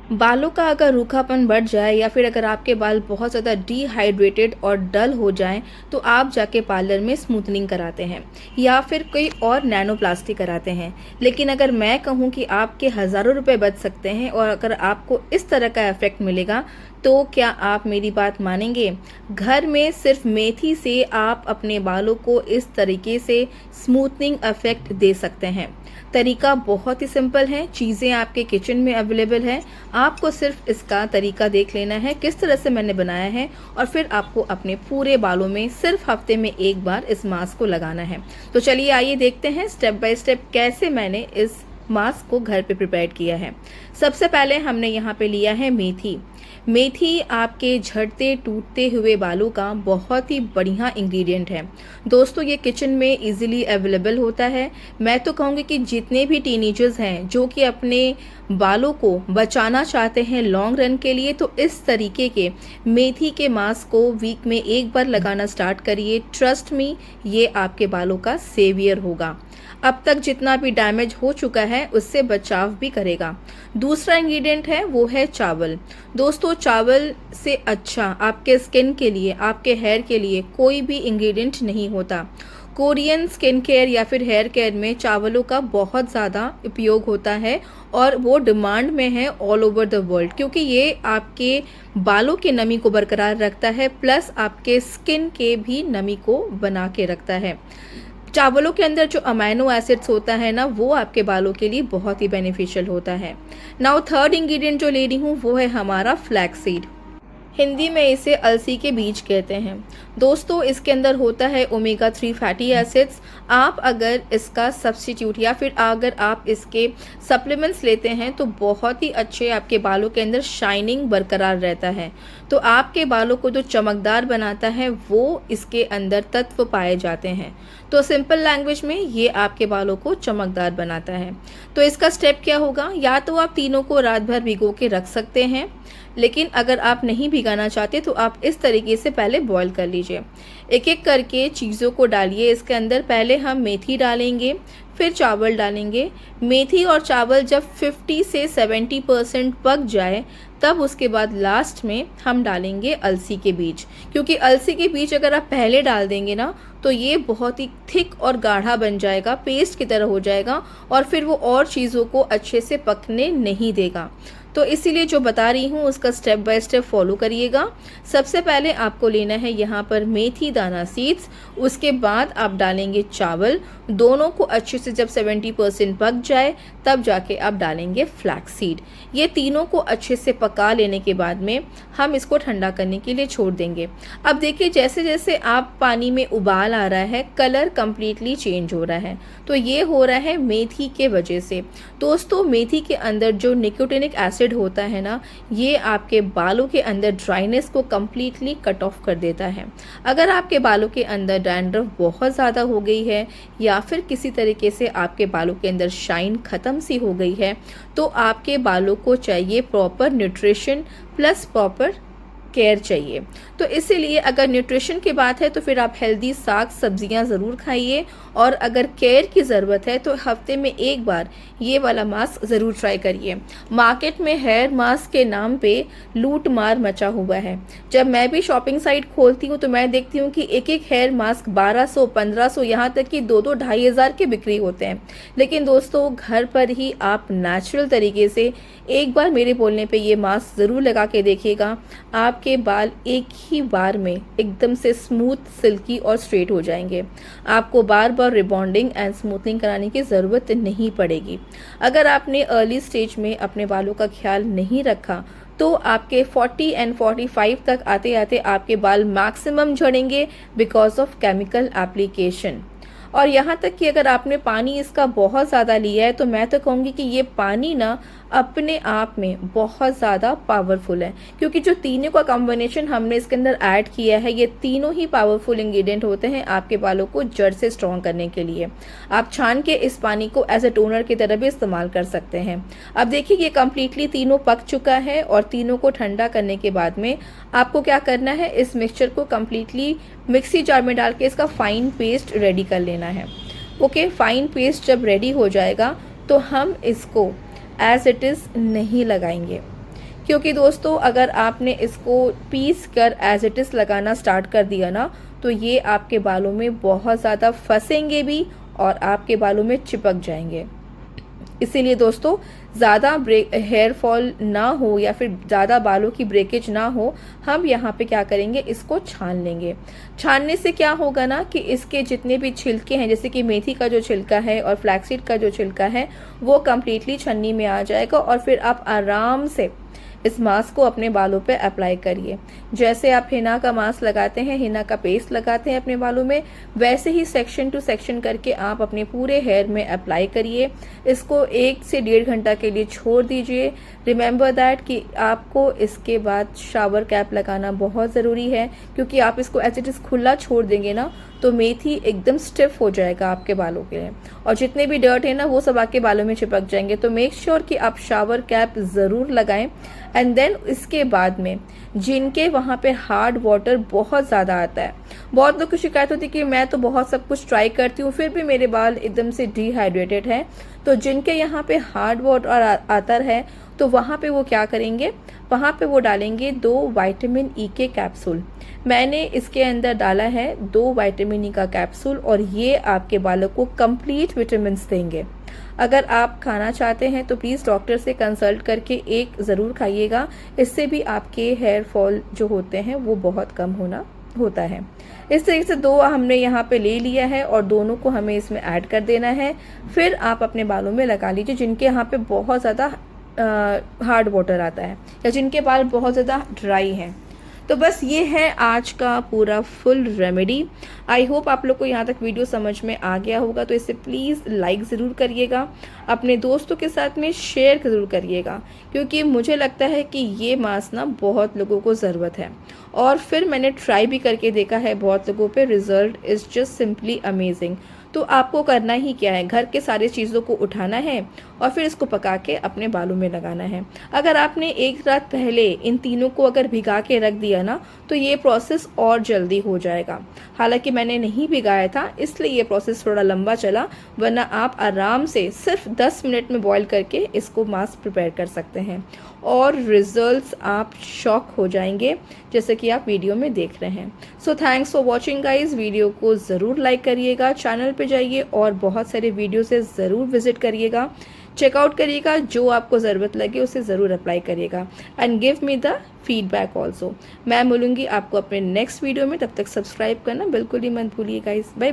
बालों का अगर रूखापन बढ़ जाए या फिर अगर आपके बाल बहुत ज़्यादा डिहाइड्रेटेड और डल हो जाएं, तो आप जाके पार्लर में स्मूथनिंग कराते हैं या फिर कोई और नैनोप्लास्टी कराते हैं। लेकिन अगर मैं कहूँ कि आपके हज़ारों रुपए बच सकते हैं और अगर आपको इस तरह का इफ़ेक्ट मिलेगा, तो क्या आप मेरी बात मानेंगे? घर में सिर्फ मेथी से आप अपने बालों को इस तरीके से स्मूथनिंग इफ़ेक्ट दे सकते हैं। तरीका बहुत ही सिंपल है, चीज़ें आपके किचन में अवेलेबल है। आपको सिर्फ इसका तरीका देख लेना है किस तरह से मैंने बनाया है, और फिर आपको अपने पूरे बालों में सिर्फ हफ्ते में एक बार इस मास्क को लगाना है। तो चलिए आइए देखते हैं स्टेप बाय स्टेप कैसे मैंने इस मास्क को घर पे प्रिपेयर किया है। सबसे पहले हमने यहाँ पे लिया है मेथी। मेथी आपके झड़ते टूटते हुए बालों का बहुत ही बढ़िया इंग्रेडिएंट है। दोस्तों, ये किचन में इजीली अवेलेबल होता है। मैं तो कहूँगी कि जितने भी टीनेजर्स हैं जो कि अपने बालों को बचाना चाहते हैं लॉन्ग रन के लिए, तो इस तरीके के मेथी के मास्क को वीक में एक बार लगाना स्टार्ट करिए। ट्रस्ट मी, ये आपके बालों का सेवियर होगा। अब तक जितना भी डैमेज हो चुका है उससे बचाव भी करेगा। दूसरा इंग्रेडिएंट है वो है चावल। दोस्तों, चावल से अच्छा आपके स्किन के लिए, आपके हेयर के लिए कोई भी इंग्रेडिएंट नहीं होता। कोरियन स्किन केयर या फिर हेयर केयर में चावलों का बहुत ज़्यादा उपयोग होता है और वो डिमांड में है ऑल ओवर द वर्ल्ड, क्योंकि ये आपके बालों की नमी को बरकरार रखता है, प्लस आपके स्किन के भी नमी को बना के रखता है। चावलों के अंदर जो अमाइनो एसिड्स होता है ना, वो आपके बालों के लिए बहुत ही बेनिफिशियल होता है। नाउ थर्ड इंग्रेडिएंट जो ले रही हूँ वो है हमारा फ्लैक्स सीड। हिंदी में इसे अलसी के बीज कहते हैं। दोस्तों, इसके अंदर होता है ओमेगा 3 फैटी एसिड्स। आप अगर इसका सब्स्टिट्यूट या फिर अगर आप इसके सप्लीमेंट्स लेते हैं तो बहुत ही अच्छे आपके बालों के अंदर शाइनिंग बरकरार रहता है। तो आपके बालों को जो चमकदार बनाता है वो इसके अंदर तत्व पाए जाते हैं। तो सिंपल लैंग्वेज में ये आपके बालों को चमकदार बनाता है। तो इसका स्टेप क्या होगा? या तो आप तीनों को रात भर भिगो के रख सकते हैं, लेकिन अगर आप नहीं भिगाना चाहते तो आप इस तरीके से पहले बॉईल कर लीजिए। एक एक करके चीज़ों को डालिए इसके अंदर। पहले हम मेथी डालेंगे, फिर चावल डालेंगे। मेथी और चावल जब 50 से 70% पक जाए, तब उसके बाद लास्ट में हम डालेंगे अलसी के बीज। क्योंकि अलसी के बीज अगर आप पहले डाल देंगे ना, तो ये बहुत ही थिक और गाढ़ा बन जाएगा, पेस्ट की तरह हो जाएगा, और फिर वो और चीज़ों को अच्छे से पकने नहीं देगा। तो इसीलिए जो बता रही हूँ उसका स्टेप बाय स्टेप फॉलो करिएगा। सबसे पहले आपको लेना है यहाँ पर मेथी दाना सीड्स, उसके बाद आप डालेंगे चावल। दोनों को अच्छे से जब 70% पक जाए तब जाके आप डालेंगे फ्लैक्स सीड। ये तीनों को अच्छे से पका लेने के बाद में हम इसको ठंडा करने के लिए छोड़ देंगे। अब देखिए, जैसे जैसे आप पानी में उबाल आ रहा है, कलर कम्प्लीटली चेंज हो रहा है। तो ये हो रहा है मेथी के वजह से। दोस्तों, मेथी के अंदर जो निकोटिनिक एसिड होता है ना, ये आपके बालों के अंदर ड्राइनेस को कम्प्लीटली कट ऑफ कर देता है। अगर आपके बालों के अंदर डैंड्रफ बहुत ज़्यादा हो गई है या फिर किसी तरीके से आपके बालों के अंदर शाइन ख़त्म सी हो गई है, तो आपके बालों को चाहिए proper nutrition plus proper care चाहिए। तो इसीलिए अगर न्यूट्रिशन की बात है तो फिर आप हेल्दी साग सब्जियां ज़रूर खाइए, और अगर केयर की ज़रूरत है तो हफ्ते में एक बार ये वाला मास्क ज़रूर ट्राई करिए। मार्केट में हेयर मास्क के नाम पे लूट मार मचा हुआ है। जब मैं भी शॉपिंग साइट खोलती हूँ तो मैं देखती हूँ कि एक एक हेयर मास्क 1200, 1500, यहाँ तक कि 2-2, 2500 के बिक्री होते हैं। लेकिन दोस्तों, घर पर ही आप नेचुरल तरीके से एक बार मेरे बोलने पे ये मास्क ज़रूर लगा के देखिएगा। आपके बाल एक ही बार में एकदम से स्मूथ, सिल्की और स्ट्रेट हो जाएंगे। आपको बार बार रिबॉन्डिंग एंड स्मूथनिंग कराने की ज़रूरत नहीं पड़ेगी। अगर आपने अर्ली स्टेज में अपने बालों का ख्याल नहीं रखा तो आपके 40 एंड 45 तक आते आते आपके बाल मैक्सिमम झड़ेंगे बिकॉज ऑफ केमिकल एप्लीकेशन। और यहाँ तक कि अगर आपने पानी इसका बहुत ज़्यादा लिया है तो मैं तो कहूँगी कि ये पानी ना अपने आप में बहुत ज़्यादा पावरफुल है, क्योंकि जो तीनों का कॉम्बिनेशन हमने इसके अंदर ऐड किया है, ये तीनों ही पावरफुल इंग्रेडिएंट होते हैं आपके बालों को जड़ से स्ट्रॉन्ग करने के लिए। आप छान के इस पानी को एज ए टोनर की तरह भी इस्तेमाल कर सकते हैं। अब देखिए, ये कम्प्लीटली तीनों पक चुका है और तीनों को ठंडा करने के बाद में आपको क्या करना है, इस मिक्सचर को कम्प्लीटली मिक्सी जार में डाल के इसका फाइन पेस्ट रेडी कर लेना है। ओके, फाइन पेस्ट जब रेडी हो जाएगा तो हम इसको एज इट इज़ नहीं लगाएंगे। क्योंकि दोस्तों अगर आपने इसको पीस कर एज इट इज़ लगाना स्टार्ट कर दिया ना, तो ये आपके बालों में बहुत ज़्यादा फंसेंगे भी और आपके बालों में चिपक जाएंगे। इसीलिए दोस्तों ज़्यादा हेयर फॉल ना हो या फिर ज़्यादा बालों की ब्रेकेज ना हो, हम यहाँ पे क्या करेंगे, इसको छान लेंगे। छानने से क्या होगा ना कि इसके जितने भी छिलके हैं, जैसे कि मेथी का जो छिलका है और फ्लैक्सीड का जो छिलका है, वो कम्प्लीटली छन्नी में आ जाएगा और फिर आप आराम से इस मास्क को अपने बालों पे अप्लाई करिए। जैसे आप हिना का मास्क लगाते हैं, हिना का पेस्ट लगाते हैं अपने बालों में, वैसे ही सेक्शन टू सेक्शन करके आप अपने पूरे हेयर में अप्लाई करिए। इसको 1 से 1.5 घंटा के लिए छोड़ दीजिए। रिमेंबर दैट कि आपको इसके बाद शावर कैप लगाना बहुत ज़रूरी है, क्योंकि आप इसको एज इट इज़ खुला छोड़ देंगे ना तो मेथी एकदम स्टिफ हो जाएगा आपके बालों के लिए, और जितने भी डर्ट है ना वो सब आपके बालों में चिपक जाएंगे। तो मेक श्योर कि आप शावर कैप ज़रूर लगाएं। एंड देन इसके बाद में जिनके वहाँ पे हार्ड वाटर बहुत ज़्यादा आता है, बहुत लोग की शिकायत होती है कि मैं तो बहुत सब कुछ ट्राई करती हूँ फिर भी मेरे बाल एकदम से डिहाइड्रेटेड है, तो जिनके यहाँ पे हार्ड वाटर आता है तो वहाँ पे वो क्या करेंगे, वहाँ पे वो डालेंगे 2 विटामिन ई के कैप्सूल। मैंने इसके अंदर डाला है 2 विटामिन ई का कैप्सूल, और ये आपके बालों को कंप्लीट विटामिन देंगे। अगर आप खाना चाहते हैं तो प्लीज़ डॉक्टर से कंसल्ट करके एक ज़रूर खाइएगा, इससे भी आपके हेयर फॉल जो होते हैं वो बहुत कम होता है। इस तरीके से 2 हमने यहाँ पे ले लिया है और दोनों को हमें इसमें ऐड कर देना है। फिर आप अपने बालों में लगा लीजिए जिनके यहाँ पे बहुत ज़्यादा हार्ड वाटर आता है या जिनके बाल बहुत ज़्यादा ड्राई हैं। तो बस ये है आज का पूरा फुल रेमेडी। आई होप आप लोग को यहाँ तक वीडियो समझ में आ गया होगा, तो इसे प्लीज़ लाइक ज़रूर करिएगा, अपने दोस्तों के साथ में शेयर ज़रूर करिएगा, क्योंकि मुझे लगता है कि ये मास्क ना बहुत लोगों को ज़रूरत है। और फिर मैंने ट्राई भी करके देखा है बहुत लोगों पे, result is just simply amazing. तो आपको करना ही क्या है, घर के सारे चीज़ों को उठाना है और फिर इसको पका के अपने बालों में लगाना है। अगर आपने एक रात पहले इन तीनों को अगर भिगा के रख दिया ना तो ये प्रोसेस और जल्दी हो जाएगा। हालांकि मैंने नहीं भिगाया था इसलिए ये प्रोसेस थोड़ा लंबा चला, वरना आप आराम से सिर्फ 10 मिनट में बॉईल करके इसको मास्क प्रिपेयर कर सकते हैं और रिजल्ट्स आप शॉक हो जाएंगे, जैसे कि आप वीडियो में देख रहे हैं। So thanks for watching guys. Video को ज़रूर लाइक करिएगा, चैनल पे जाइए और बहुत सारे वीडियो से ज़रूर विजिट करिएगा, चेकआउट करिएगा, जो आपको ज़रूरत लगे उसे ज़रूर अप्लाई करिएगा and give me the feedback also. मैं मिलूंगी आपको अपने नेक्स्ट वीडियो में, तब तक सब्सक्राइब करना बिल्कुल ही मत भूलिए गाइज। बाय।